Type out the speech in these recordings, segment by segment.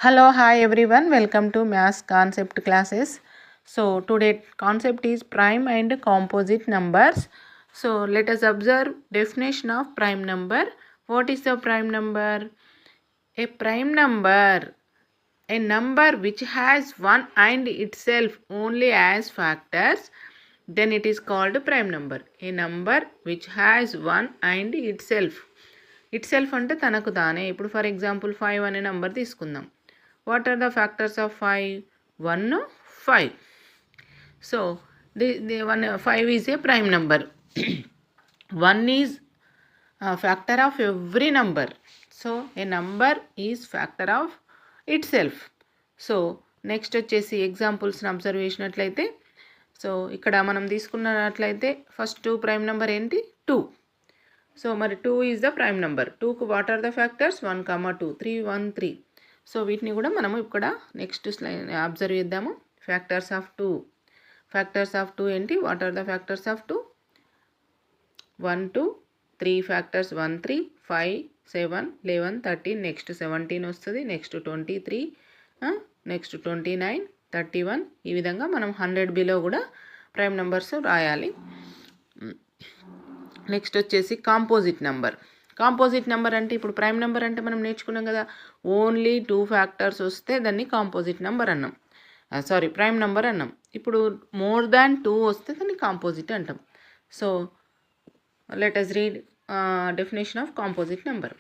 Hello, hi everyone. Welcome to Maths Concept classes. So today concept is prime and composite numbers. So let us observe definition of prime number. What is the prime number? A prime number, a number which has one and itself only as factors, then it is called prime number. A number which has one and itself అంటే తనకు తానే. ఇప్పుడు for example 5 అనే number తీసుకుందాం. What are the factors of 5? 1, 5. So the 5 is a prime number. 1 is a factor of every number. So a number is factor of itself. So next వచ్చేసి ఎగ్జాంపుల్స్ని observe చేసినట్లయితే, so ఇక్కడ మనం తీసుకున్నట్లయితే first prime number ఏంటి? 2. So మరి 2 is the prime number. 2కు what are the factors? 1, 2, 3, 1, 3. So వీటిని కూడా మనము ఇక్కడ నెక్స్ట్ స్లైడ్ అబ్జర్వ్ చేద్దాము. Factors of 2. ఫ్యాక్టర్స్ ఆఫ్ 2 ఏంటి? What are the factors of 2? 1, 2, 3 factors 1, 3, 5, 7, 11, 13, next 17 వస్తుంది, నెక్స్ట్ 23, నెక్స్ట్ 29, 31. ఈ విధంగా మనం 100 బిలో కూడా ప్రైమ్ నెంబర్స్ రాయాలి. నెక్స్ట్ వచ్చేసి కాంపోజిట్ నెంబర్. కాంపోజిట్ నెంబర్ అంటే ఇప్పుడు ప్రైమ్ నెంబర్ అంటే మనం నేర్చుకున్నాం కదా, ఓన్లీ 2 ఫ్యాక్టర్స్ వస్తే దాన్ని కాంపోజిట్ నెంబర్ అన్నాం. ప్రైమ్ నెంబర్ అన్నాం. ఇప్పుడు మోర్ దాన్ 2 వస్తే దాన్ని కాంపోజిట్ అంటాం. So let us read definition of composite number.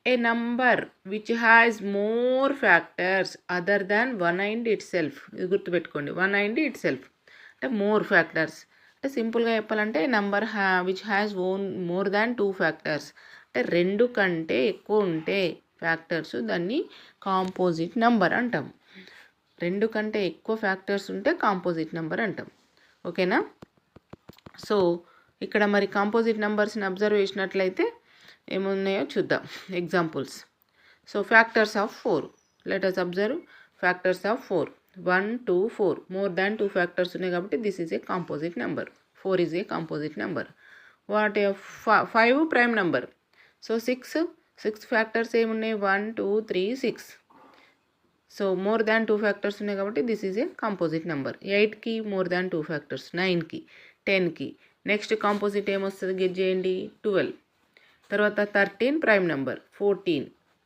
A number which has more factors other than 1 and itself. ఇది గుర్తుపెట్టుకోండి, 1 and itself అంటే మోర్ ఫ్యాక్టర్స్. అంటే సింపుల్గా చెప్పాలంటే number which has more than 2 factors అంటే 2 కంటే ఎక్కువ ఉంటే ఫ్యాక్టర్స్ దాన్ని కాంపోజిట్ నెంబర్ అంటాం. 2 కంటే ఎక్కువ ఫ్యాక్టర్స్ ఉంటే కాంపోజిట్ నెంబర్ అంటాం. ఓకేనా? సో ఇక్కడ మరి కాంపోజిట్ నెంబర్స్ని అబ్జర్వ్ చేసినట్లయితే ఏమున్నాయో చూద్దాం examples. So factors of 4. Let us observe factors of 4. 1, 2, 4 more than 2 factors ఉన్నాయి కాబట్టి this is a composite number. 4 is a composite number. 5 prime number. So 6 factors ఏమున్నాయి? 1, 2, 3, 6. సో మోర్ దాన్ 2 ఫ్యాక్టర్స్ ఉన్నాయి కాబట్టి this is a composite number. 8కి more than 2 factors, 9కి, 10కి. Next composite ఏమొస్తుంది? Get చేయండి. 12. తర్వాత 13 ప్రైమ్ నెంబర్. 14.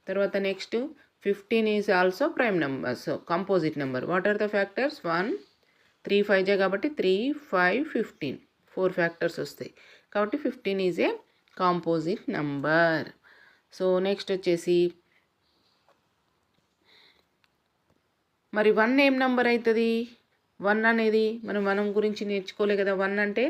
తర్వాత next 15 is also prime number. So composite number. What are the factors? 1, 3, 5 కాబట్టి 3, 5, 15. 4 ఫ్యాక్టర్స్ వస్తాయి కాబట్టి 15 is a composite number. So next వచ్చేసి మరి 1 ఏం నెంబర్ అవుతుంది? 1 అనేది మనం గురించి నేర్చుకోలే కదా. 1 అంటే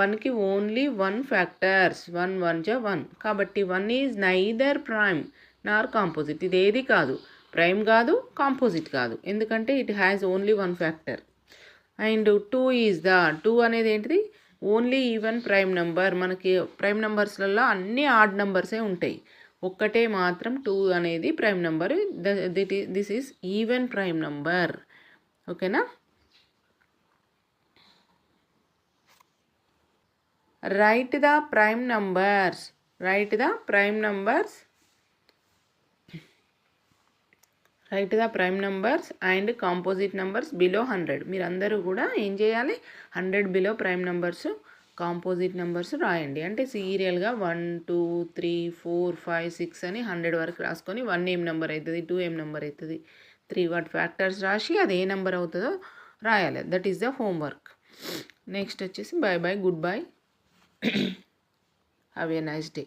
1కి ఓన్లీ 1 ఫ్యాక్టర్స్. 1, 1 1 కాబట్టి 1 is neither prime nor composite. ఇది ఏది కాదు, ప్రైమ్ కాదు, కాంపోజిట్ కాదు, ఎందుకంటే it has only 1 factor. And 2 అనేది ఏంటిది? Only even prime number. మనకి ప్రైమ్ నెంబర్స్లలో అన్ని ఆడ్ నెంబర్సే ఉంటాయి, ఒక్కటే మాత్రం 2 అనేది prime number. This is even prime number. ఓకేనా? Write the prime numbers. Write the prime numbers. Write the prime numbers and composite numbers below 100. మీరందరూ కూడా ఏం చేయాలి? 100 below prime numbers, composite numbers రాయండి. అంటే సీరియల్గా 1, 2, 3, 4, 5, 6 అని 100 వరకు రాసుకొని 1 ఏం నెంబర్ అవుతుంది, 2 ఏం నెంబర్ అవుతుంది, 3 వాటి ఫ్యాక్టర్స్ రాసి అది ఏ నెంబర్ అవుతుందో రాయాలి. That is the homework. Next వచ్చేసి bye bye, goodbye, have a nice day.